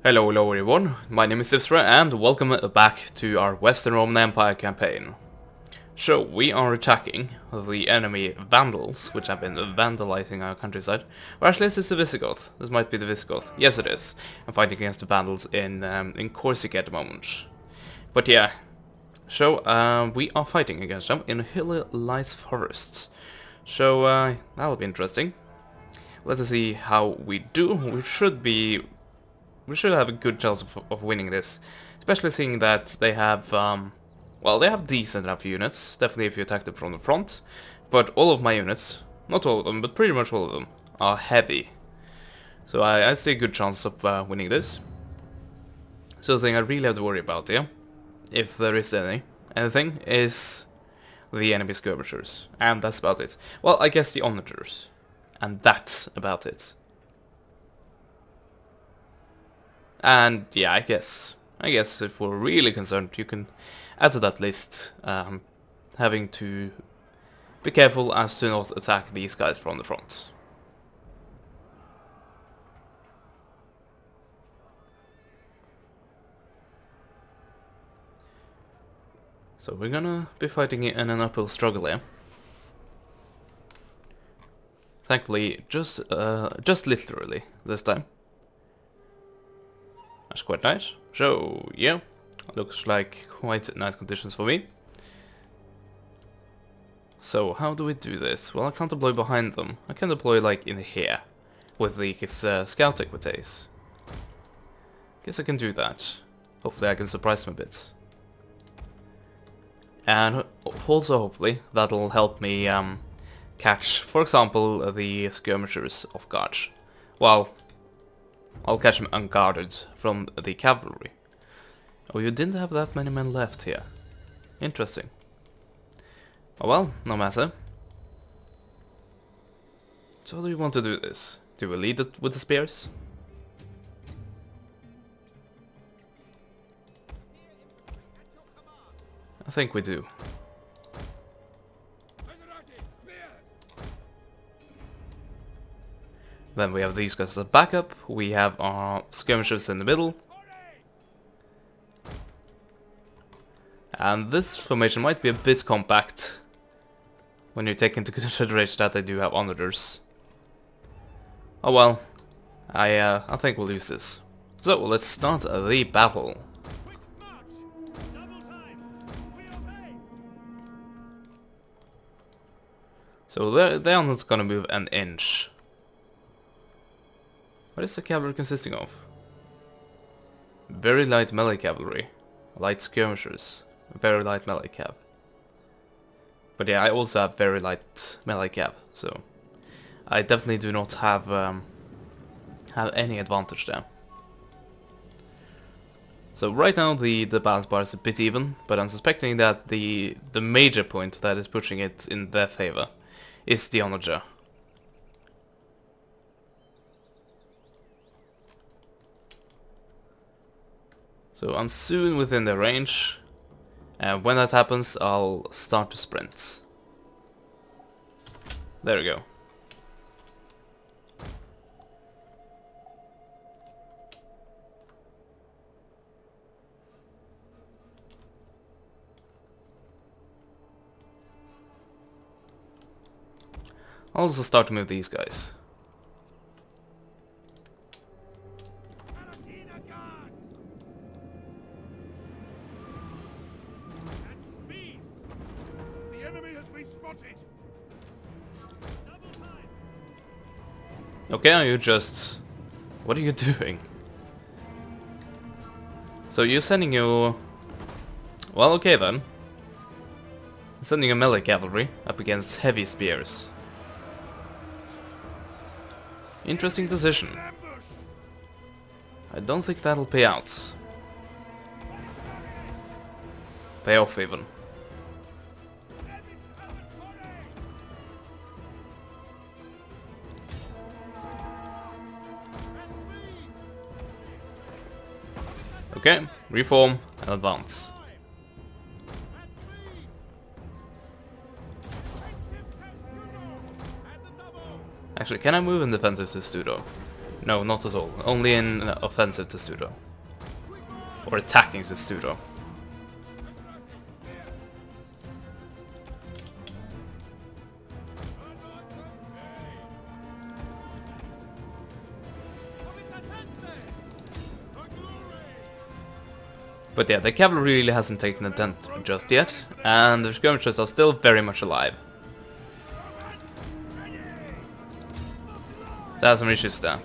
Hello everyone, my name is Attila and welcome back to our Western Roman Empire campaign. So we are attacking the enemy Vandals, which have been vandalizing our countryside. Or actually this is the Visigoth, this might be the Visigoth, yes it is. I'm fighting against the Vandals in Corsica at the moment. But yeah, so we are fighting against them in hilly lice forests. So that'll be interesting. Let's see how we do. We should have a good chance of winning this, especially seeing that they have, well, they have decent enough units, definitely if you attack them from the front, but all of my units, not all of them, but pretty much all of them, are heavy. So I see a good chance of winning this. So the thing I really have to worry about here, if there is anything, is the enemy skirmishers, and that's about it. Well, I guess the onagers, and that's about it. And yeah, I guess if we're really concerned, you can add to that list having to be careful as to not attack these guys from the front. So we're gonna be fighting in an uphill struggle here. Thankfully, just literally this time. That's quite nice. So, yeah, looks like quite nice conditions for me. So, how do we do this? Well, I can't deploy behind them. I can deploy, like, in here, with the scout equities. Guess I can do that. Hopefully I can surprise them a bit. And also, hopefully, that'll help me catch, for example, the skirmishers off guard. Well, I'll catch them unguarded from the cavalry. Oh, you didn't have that many men left here. Interesting. Oh well, no matter. So how do we want to do this? Do we lead it with the spears? I think we do. Then we have these guys as a backup, we have our skirmishers in the middle. And this formation might be a bit compact when you take into consideration that they do have onagers. Oh well, I think we'll use this. So let's start the battle. So they are not gonna move an inch. What is the cavalry consisting of? Very light melee cavalry, light skirmishers, very light melee cav. But yeah, I also have very light melee cav, so I definitely do not have any advantage there. So right now the balance bar is a bit even, but I'm suspecting that the major point that is pushing it in their favor is the onager. So I'm soon within their range, and when that happens I'll start to sprint. There we go. I'll also start to move these guys. Okay, are you just... what are you doing? So you're sending your... well, okay then. Sending a melee cavalry up against heavy spears. Interesting decision. I don't think that'll pay out. Pay off even. Okay, reform and advance. Actually, can I move in defensive to Studo? No, not at all. Only in offensive Testudo. Or attacking Testudo. But yeah, the cavalry really hasn't taken a dent just yet, and the skirmishers are still very much alive. So I have some issues there.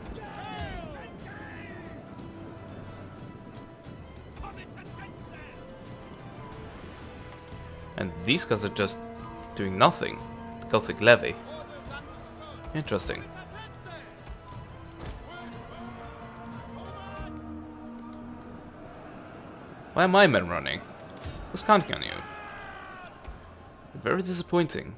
And these guys are just doing nothing. Gothic levy. Interesting. Why are my men running? I was counting on you. Very disappointing.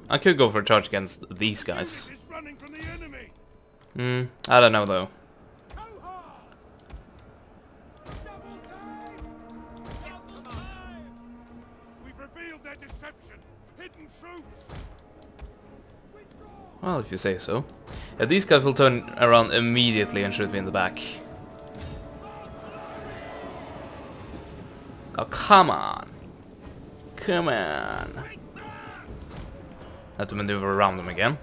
I could go for a charge against these guys. I don't know though. Well, if you say so. Yeah, these guys will turn around immediately and shoot me in the back. Oh, come on. Come on. Have to maneuver around them again.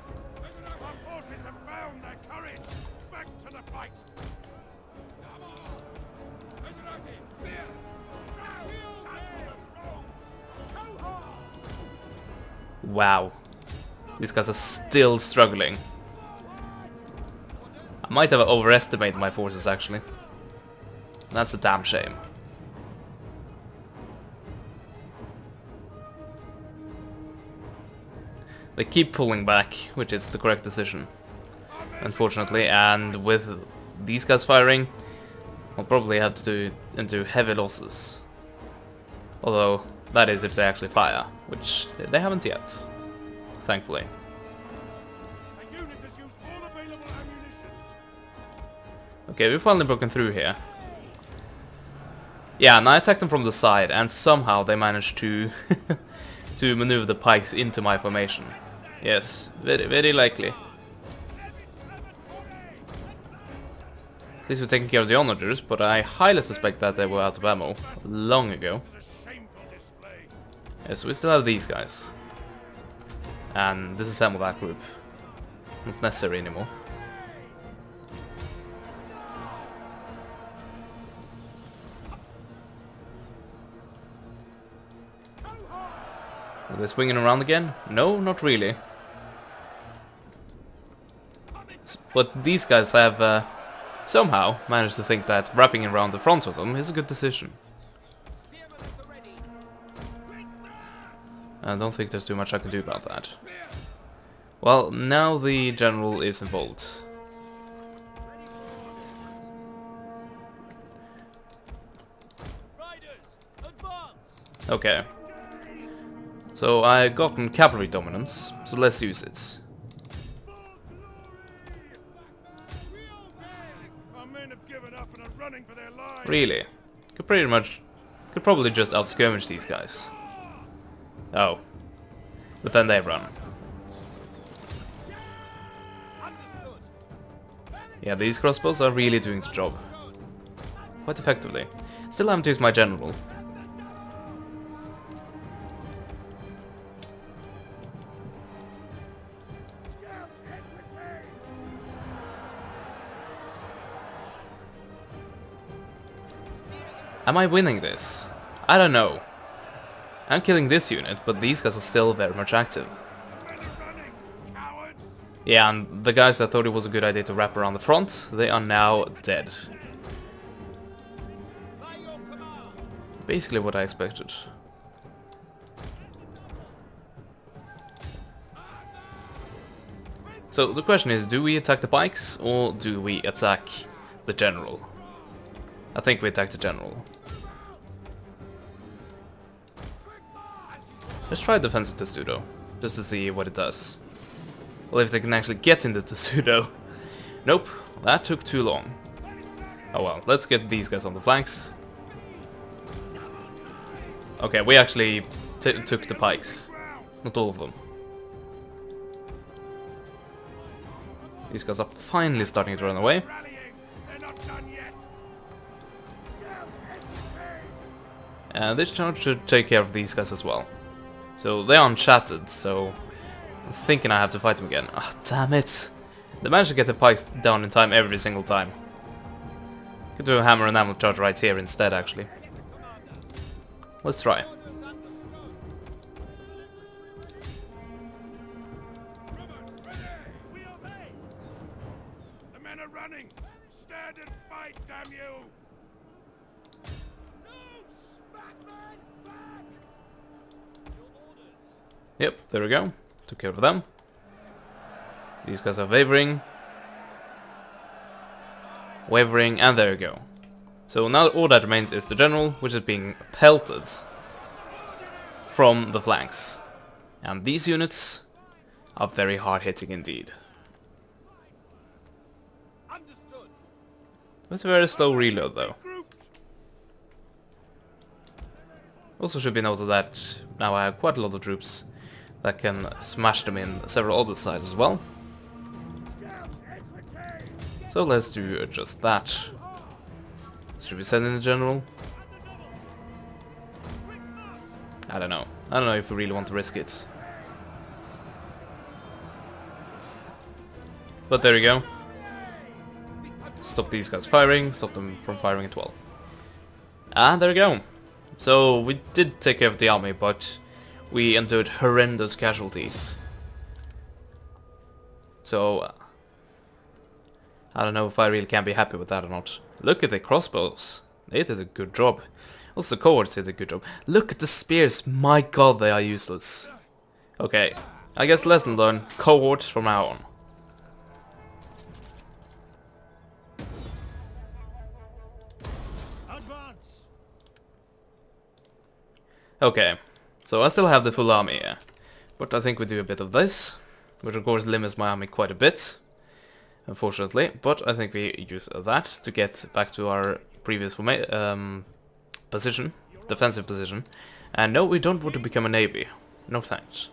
Wow. These guys are still struggling. I might have overestimated my forces actually. That's a damn shame. They keep pulling back, which is the correct decision, unfortunately, and with these guys firing, I'll probably have to endure heavy losses. Although, that is if they actually fire, which they haven't yet, thankfully. Okay, we've finally broken through here. Yeah, and I attacked them from the side, and somehow they managed to to maneuver the pikes into my formation. Yes, very likely. At least we're taking care of the onagers, but I highly suspect that they were out of ammo long ago. Yes, we still have these guys. And this is ammo that group. Not necessary anymore. Are they swinging around again? No, not really. But these guys have somehow managed to think that wrapping around the front of them is a good decision. I don't think there's too much I can do about that. Well, now the general is involved. Okay. So I gotten cavalry dominance, so let's use it. Really? Could probably just outskirmish these guys. Oh. But then they run. Yeah, these crossbows are really doing the job. Quite effectively. Still haven't used my general. Am I winning this? I don't know. I'm killing this unit, but these guys are still very much active. Yeah, and the guys that thought it was a good idea to wrap around the front, they are now dead. Basically what I expected. So the question is, do we attack the pikes or do we attack the general? I think we attack the general. Let's try defensive Testudo, just to see what it does. Well, if they can actually get into Testudo, Nope, that took too long. Oh well, let's get these guys on the flanks. Okay, we actually took the pikes. Not all of them. These guys are finally starting to run away. And this charge should take care of these guys as well. So they are unshattered, so I'm thinking I have to fight them again. Ah, damn it! They managed to get the pikes down in time every single time. Could do a hammer and anvil charge right here instead, actually. Let's try. The men are running. Stand and fight, damn you! Loose! Back, man! Back! Your orders. Yep, there we go. Took care of them. These guys are wavering. Wavering, and there we go. So now all that remains is the general, which is being pelted from the flanks. And these units are very hard hitting indeed. Understood. It's a very slow reload though. Also should be noted that now I have quite a lot of troops that can smash them in several other sides as well. So let's do just that. Should we send in the general? I don't know. I don't know if we really want to risk it. But there we go. Stop these guys firing, stop them from firing as well. And there we go. So we did take care of the army, but we endured horrendous casualties. So I don't know if I really can be happy with that or not. Look at the crossbows. They did a good job. Also cohorts did a good job. Look at the spears. My god, they are useless. Okay, I guess lesson learned. Cohort from now on. Advance. Okay, so I still have the full army here. But I think we do a bit of this, which of course limits my army quite a bit. Unfortunately, but I think we use that to get back to our previous position, defensive position. And no, we don't want to become a navy. No thanks.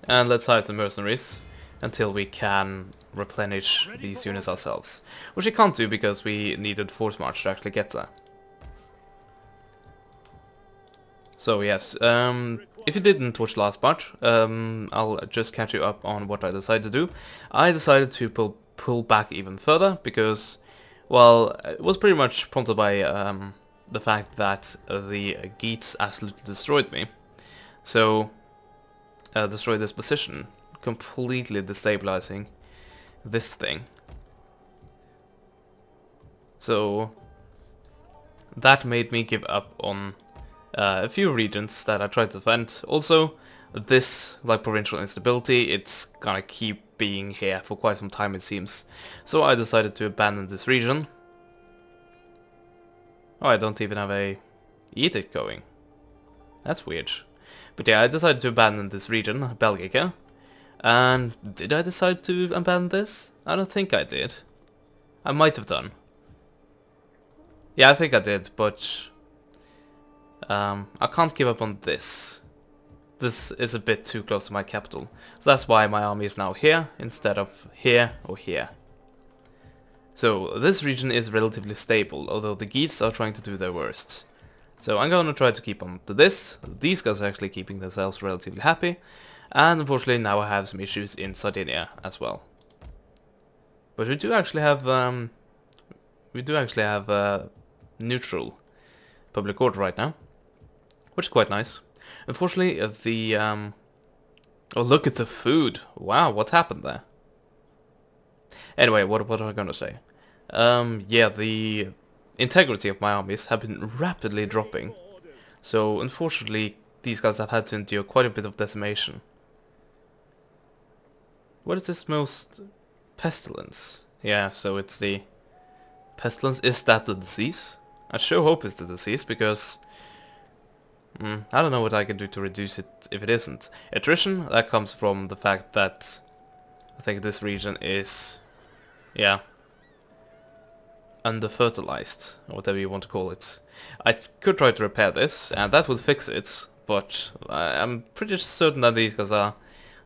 And let's hire some mercenaries until we can replenish these units ourselves. Which we can't do because we needed force march to actually get there. So yes, if you didn't watch the last part, I'll just catch you up on what I decided to do. I decided to pull back even further because, well, it was pretty much prompted by the fact that the Geats absolutely destroyed me. So, destroyed this position, completely destabilizing this thing. So, that made me give up on a few regions that I tried to defend. Also, this, like provincial instability, it's gonna keep being here for quite some time it seems. So I decided to abandon this region. Oh, I don't even have a edict going. That's weird. But yeah, I decided to abandon this region, Belgica. And did I decide to abandon this? I don't think I did. I might have done. Yeah, I think I did, but I can't give up on this. This is a bit too close to my capital. So that's why my army is now here, instead of here or here. So this region is relatively stable, although the Geats are trying to do their worst. So I'm gonna try to keep on to this. These guys are actually keeping themselves relatively happy. And unfortunately now I have some issues in Sardinia as well. But we do actually have neutral public order right now, which is quite nice. Unfortunately, oh, look at the food! Wow, what happened there? Anyway, what was I gonna say? Yeah, the integrity of my armies have been rapidly dropping. So, unfortunately, these guys have had to endure quite a bit of decimation. What is this most... pestilence? Yeah, so it's the... pestilence. Is that the disease? I sure hope it's the disease, because... I don't know what I can do to reduce it if it isn't. Attrition, that comes from the fact that I think this region is, yeah, under-fertilized, or whatever you want to call it. I could try to repair this, and that would fix it, but I'm pretty certain that these guys are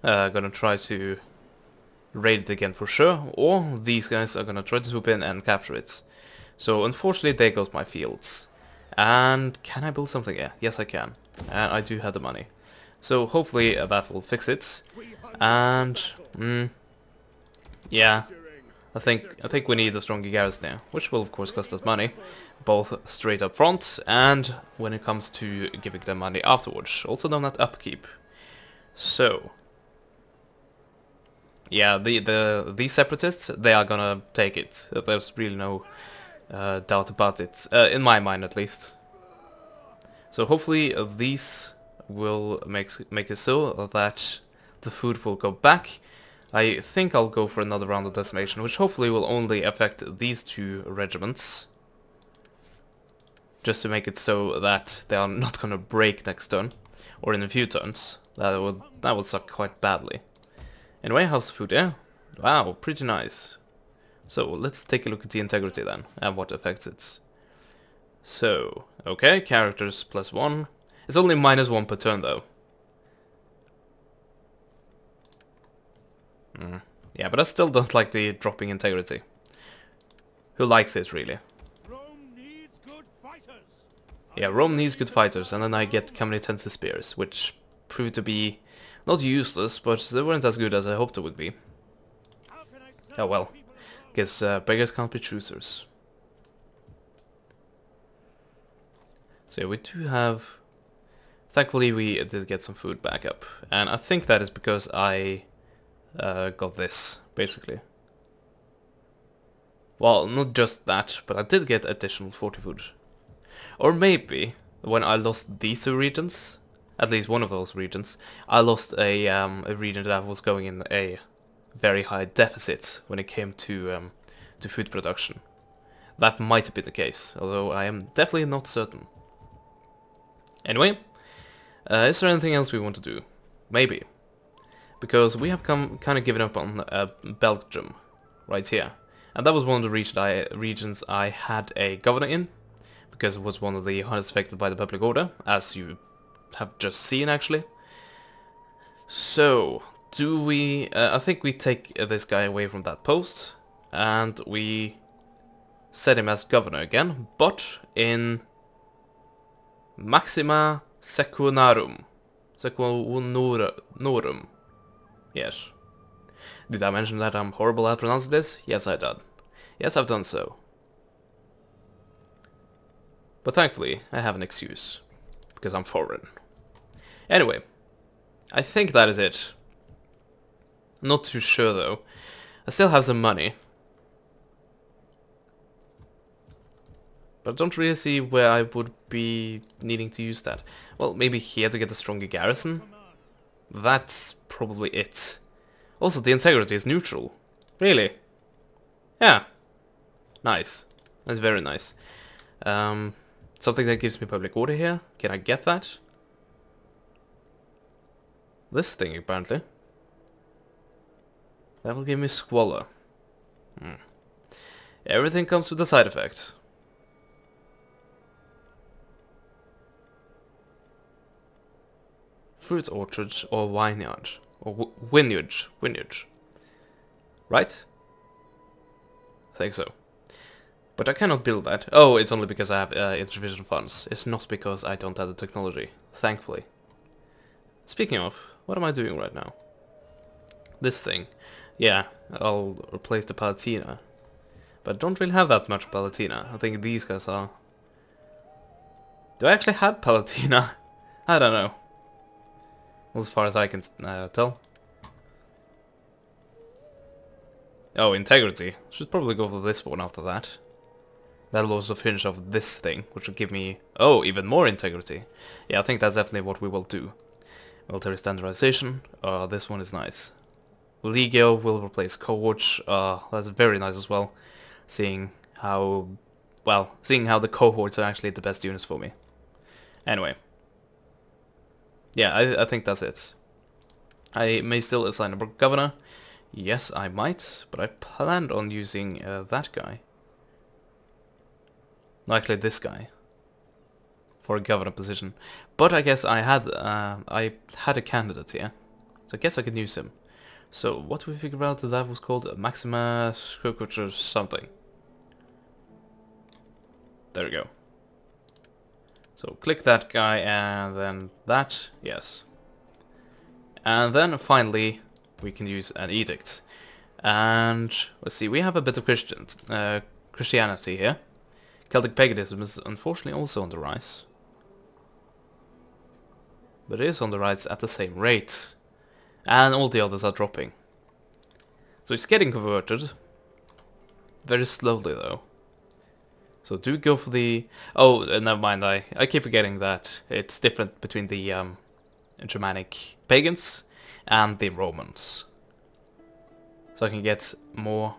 gonna try to raid it again for sure, or these guys are gonna try to swoop in and capture it. So unfortunately there goes my fields. And can I build something here? Yes I can. And I do have the money. So hopefully that will fix it. And yeah, I think we need a stronger garrison there, which will of course cost us money, both straight up front and when it comes to giving them money afterwards, also known as upkeep. So yeah, these separatists, they are gonna take it. There's really no doubt about it, in my mind at least. So hopefully these will make it so that the food will go back. I think I'll go for another round of decimation, which hopefully will only affect these two regiments, just to make it so that they are not gonna break next turn, or in a few turns. That would suck quite badly. Anyway, how's the food here? Wow, pretty nice. So let's take a look at the integrity then, and what affects it. So, okay, characters +1. It's only -1 per turn though. Yeah, but I still don't like the dropping integrity. Who likes it really? Rome needs good fighters. Yeah, Rome needs good fighters, and then I get Cameritensis spears, which proved to be not useless, but they weren't as good as I hoped they would be. How can I serve Oh well, the people of Rome? guess beggars can't be choosers. So yeah, we do have... Thankfully we did get some food back up, and I think that is because I got this, basically. Well, not just that, but I did get additional 40 food. Or maybe, when I lost these two regions, at least one of those regions, I lost a region that was going in a very high deficit when it came to food production. That might have been the case, although I am definitely not certain. Anyway, is there anything else we want to do? Maybe. Because we have kind of given up on Belgium, right here. And that was one of the regions I had a governor in, because it was one of the hardest affected by the public order, as you have just seen actually. So, do we... I think we take this guy away from that post, and we set him as governor again, but in Maxima Secunorum. Secunorum. Yes. Did I mention that I'm horrible at pronouncing this? Yes, I did. Yes, I've done so. But thankfully, I have an excuse. Because I'm foreign. Anyway, I think that is it. Not too sure though. I still have some money. But I don't really see where I would be needing to use that. Well, maybe here to get a stronger garrison? That's probably it. Also, the integrity is neutral. Really? Yeah. Nice. That's very nice. Something that gives me public order here. Can I get that? This thing, apparently. That will give me squalor. Everything comes with a side effect. Fruit orchards or vineyard. Or vineyard. Right? I think so. But I cannot build that. Oh, it's only because I have insufficient funds. It's not because I don't have the technology. Thankfully. Speaking of, what am I doing right now? This thing. Yeah, I'll replace the Palatina. But I don't really have that much Palatina. I think these guys are... Do I actually have Palatina? I don't know. As far as I can tell. Oh, integrity. Should probably go for this one after that. That'll also finish off this thing, which will give me... Oh, even more integrity. Yeah, I think that's definitely what we will do. Military standardization. This one is nice. Legio will replace cohorts. That's very nice as well. Seeing how... Well, seeing how the cohorts are actually the best units for me. Anyway. Yeah, I think that's it. I may still assign a governor, Yes, I might, but I planned on using that guy. No, actually this guy. For a governor position. But I guess I had a candidate here. So I guess I could use him. So what do we figure out that was called? Maxima or something. There we go. So click that guy and then that, yes. And then finally we can use an edict. And let's see, we have a bit of Christianity here. Celtic paganism is unfortunately also on the rise. But it is on the rise at the same rate. And all the others are dropping. So it's getting converted. Very slowly though. So do go for the... Oh, never mind, I keep forgetting that it's different between the Germanic pagans and the Romans. So I can get more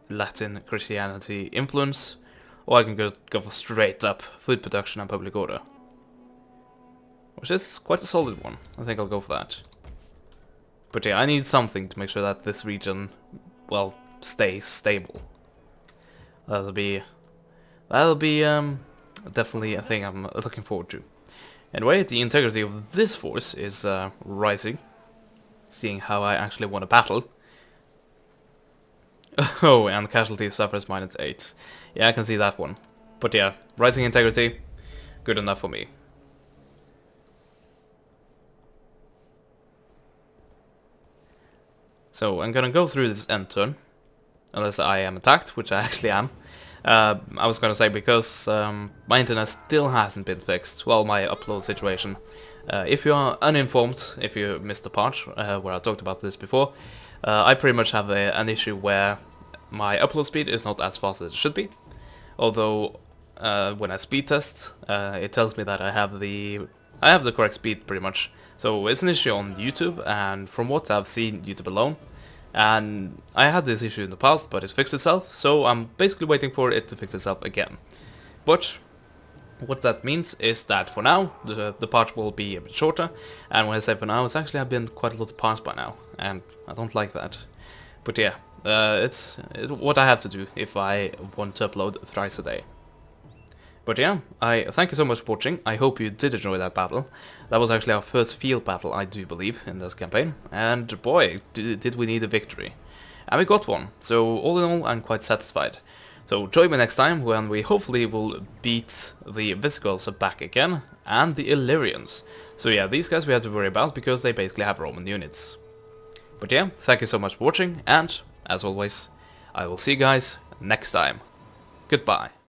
Latin Christianity influence, or I can go for straight up food production and public order. Which is quite a solid one. I think I'll go for that. But yeah, I need something to make sure that this region, well, stays stable. That'll be definitely a thing I'm looking forward to. Anyway, the integrity of this force is rising, seeing how I actually won a battle. Oh, and casualty suffers -8. Yeah, I can see that one. But yeah, rising integrity, good enough for me. So I'm gonna go through this end turn, unless I am attacked, which I actually am. I was gonna say because my internet still hasn't been fixed, well, my upload situation. If you are uninformed, if you missed the part where I talked about this before, I pretty much have an issue where my upload speed is not as fast as it should be. Although when I speed test, it tells me that I have the correct speed pretty much. So it's an issue on YouTube, and from what I've seen YouTube alone, and I had this issue in the past, but it fixed itself, so I'm basically waiting for it to fix itself again. But what that means is that for now, the part will be a bit shorter, and when I say for now, it's actually have been quite a lot of parts by now, and I don't like that. But yeah, it's what I have to do if I want to upload thrice a day. But yeah, I thank you so much for watching. I hope you did enjoy that battle. That was actually our first field battle, I do believe, in this campaign. And boy, did we need a victory. And we got one, so all in all, I'm quite satisfied. So join me next time when we hopefully will beat the Visigoths back again, and the Illyrians. So yeah, these guys we have to worry about because they basically have Roman units. But yeah, thank you so much for watching, and as always, I will see you guys next time. Goodbye.